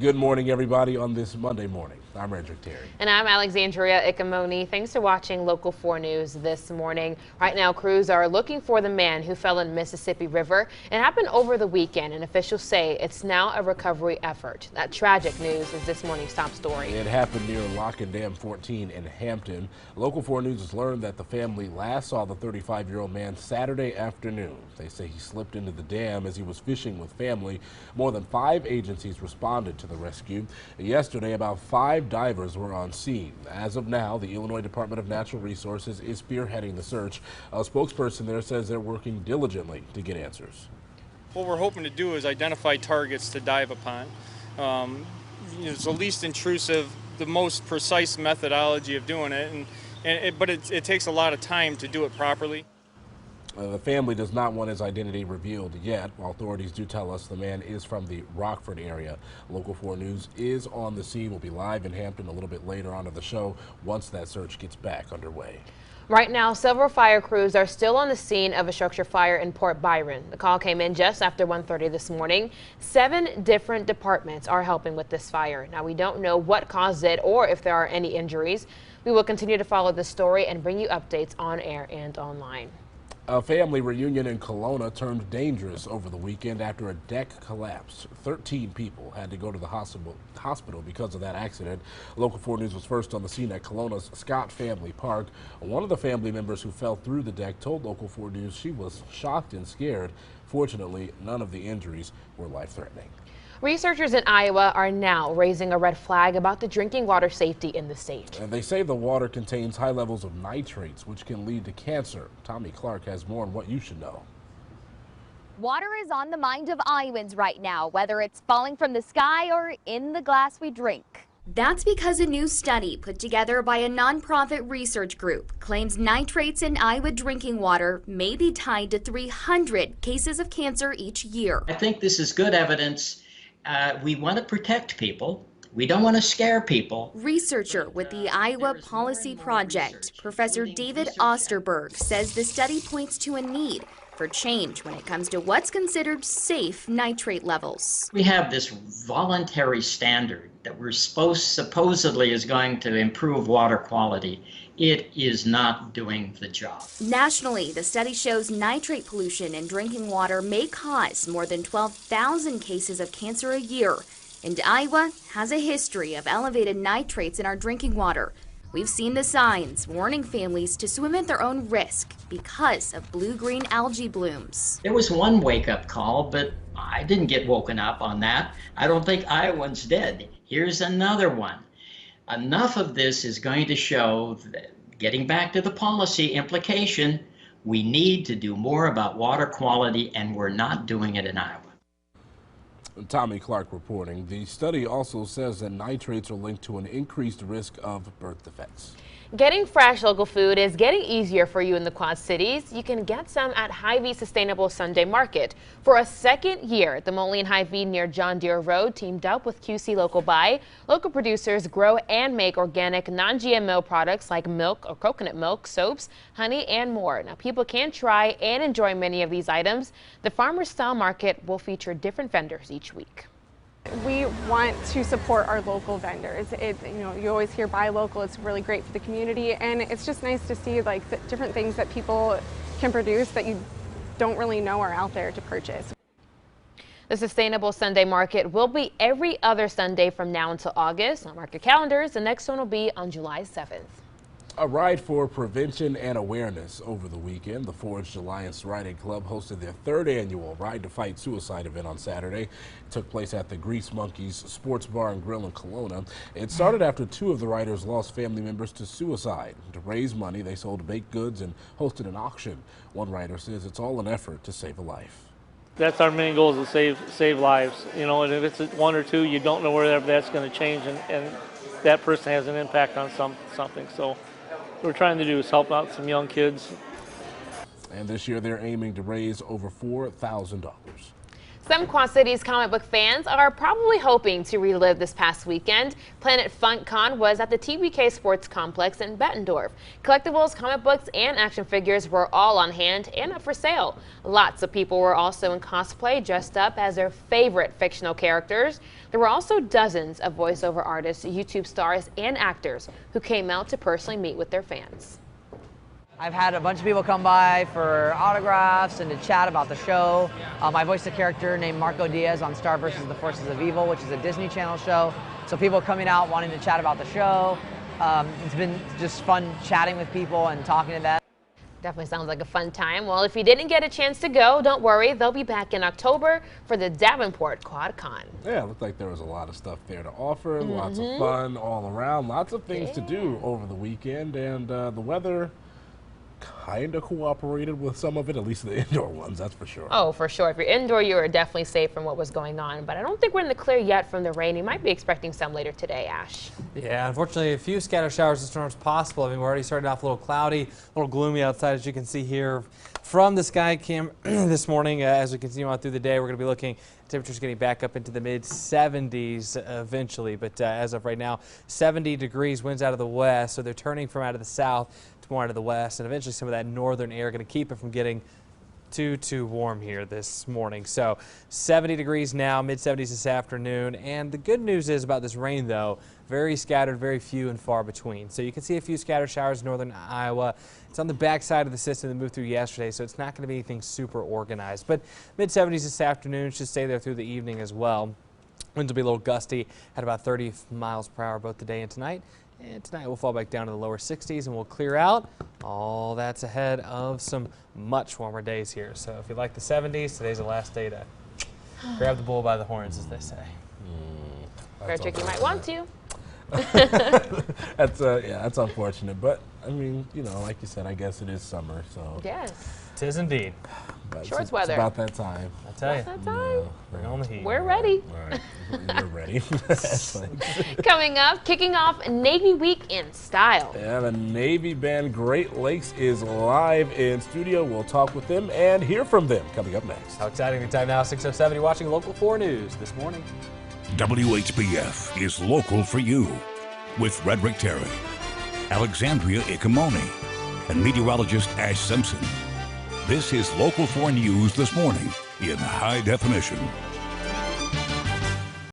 Good morning, everybody, on this Monday morning. I'm Anchor Terry. And I'm Alexandria Ikomoni. Thanks for watching Local 4 News this morning. Right now, crews are looking for the man who fell in Mississippi River. It happened over the weekend, and officials say it's now a recovery effort. That tragic news is this morning's top story. It happened near Lock and Dam 14 in Hampton. Local 4 News has learned that the family last saw the 35-year-old man Saturday afternoon. They say he slipped into the dam as he was fishing with family. More than 5 agencies responded to the rescue. Yesterday, about 5 divers were on scene. As of now, the Illinois Department of Natural Resources is spearheading the search. A spokesperson there says they're working diligently to get answers. What we're hoping to do is identify targets to dive upon. It's the least intrusive, the most precise methodology of doing it, but it takes a lot of time to do it properly. The family does not want his identity revealed yet. While authorities do tell us the man is from the Rockford area. Local 4 News is on the scene. We'll be live in Hampton a little bit later on in the show once that search gets back underway. Right now, several fire crews are still on the scene of a structure fire in Port Byron. The call came in just after 1:30 this morning. 7 different departments are helping with this fire. Now, we don't know what caused it or if there are any injuries. We will continue to follow this story and bring you updates on air and online. A family reunion in Kelowna turned dangerous over the weekend after a deck collapsed. 13 people had to go to the hospital because of that accident. Local 4 News was first on the scene at Kelowna's Scott Family Park. One of the family members who fell through the deck told Local 4 News she was shocked and scared. Fortunately, none of the injuries were life-threatening. Researchers in Iowa are now raising a red flag about the drinking water safety in the state. And they say the water contains high levels of nitrates, which can lead to cancer. Tommy Clark has more on what you should know. Water is on the mind of Iowans right now, whether it's falling from the sky or in the glass we drink. That's because a new study put together by a nonprofit research group claims nitrates in Iowa drinking water may be tied to 300 cases of cancer each year. I think this is good evidence. We want to protect people. We don't want to scare people. Researcher with the Iowa Policy Project, Professor David Osterberg, says the study points to a need for change when it comes to what's considered safe nitrate levels. We have this voluntary standard that we're supposedly is going to improve water quality. It is not doing the job. Nationally, the study shows nitrate pollution in drinking water may cause more than 12,000 cases of cancer a year. And Iowa has a history of elevated nitrates in our drinking water. We've seen the signs warning families to swim at their own risk because of blue-green algae blooms. There was one wake-up call, but I didn't get woken up on that. I don't think Iowans did. Here's another one. Enough of this is going to show that, getting back to the policy implication, we need to do more about water quality, and we're not doing it in Iowa. Tommy Clark reporting. The study also says that nitrates are linked to an increased risk of birth defects. Getting fresh local food is getting easier for you in the Quad Cities. You can get some at Hy-Vee Sustainable Sunday Market. For a second year, the Moline Hy-Vee near John Deere Road teamed up with QC Local Buy. Local producers grow and make organic, non-GMO products like milk or coconut milk, soaps, honey, and more. Now, people can try and enjoy many of these items. The Farmers Style Market will feature different vendors each week. We want to support our local vendors. You always hear buy local. It's really great for the community, and it's just nice to see like the different things that people can produce that you don't really know are out there to purchase. The Sustainable Sunday Market will be every other Sunday from now until August. Now mark your calendars. The next one will be on July 7th. A ride for prevention and awareness over the weekend. The Forged Alliance Riding Club hosted their 3rd annual Ride to Fight Suicide event on Saturday. It took place at the Grease Monkeys Sports Bar and Grill in Kelowna. It started after 2 of the riders lost family members to suicide. To raise money, they sold baked goods and hosted an auction. One rider says it's all an effort to save a life. That's our main goal, is to save lives. You know, and if it's 1 or 2, you don't know where that's going to change, and that person has an impact on something. So what we're trying to do is help out some young kids. And this year they're aiming to raise over $4,000. Some Quad Cities comic book fans are probably hoping to relive this past weekend. Planet FunCon was at the TBK Sports Complex in Bettendorf. Collectibles, comic books, and action figures were all on hand and up for sale. Lots of people were also in cosplay, dressed up as their favorite fictional characters. There were also dozens of voiceover artists, YouTube stars, and actors who came out to personally meet with their fans. I've had a bunch of people come by for autographs and to chat about the show. I voiced a character named Marco Diaz on Star vs. the Forces of Evil, which is a Disney Channel show. So people coming out wanting to chat about the show. It's been just fun chatting with people and talking to them. Definitely sounds like a fun time. Well, if you didn't get a chance to go, don't worry. They'll be back in October for the Davenport QuadCon. Yeah, it looked like there was a lot of stuff there to offer, lots of fun all around, lots of things to do over the weekend, and the weather kind of cooperated with some of it, at least the indoor ones, that's for sure. Oh, for sure. If you're indoor, you are definitely safe from what was going on, but I don't think we're in the clear yet from the rain. You might be expecting some later today, Ash. Yeah, unfortunately, a few scattered showers and storms possible. I mean, we're already starting off a little cloudy, a little gloomy outside, as you can see here from the sky cam this morning. As we continue on through the day, we're going to be looking at temperatures getting back up into the mid-70s eventually, but as of right now, 70 degrees, winds out of the west, so they're turning from out of the south to more out of the west, and eventually some of that northern air going to keep it from getting too warm here this morning. So 70 degrees now, mid-70s this afternoon, and the good news is about this rain, though, very scattered, very few and far between. So you can see a few scattered showers in northern Iowa. It's on the backside of the system that moved through yesterday, so it's not going to be anything super organized. But mid-70s this afternoon, should stay there through the evening as well. Winds will be a little gusty at about 30 miles per hour both today and tonight. And tonight we'll fall back down to the lower 60s and we'll clear out. All that's ahead of some much warmer days here. So if you like the 70s, today's the last day to grab the bull by the horns, as they say. Frederick, you might want to. That's unfortunate, but I mean, you know, like you said, I guess it is summer, so. Yes. Tis indeed. But Shorts it's weather. about that time. I tell you. That time. Bring on the heat. We're ready. All right, you're ready. Coming up, kicking off Navy Week in style. Yeah, the Navy band Great Lakes is live in studio. We'll talk with them and hear from them coming up next. How exciting. The time now, 6:07. You're watching Local 4 News this morning. WHBF is local for you with Frederick Terry, Alexandria Ikomoni, and meteorologist Ash Simpson. This is Local 4 News this morning in high definition.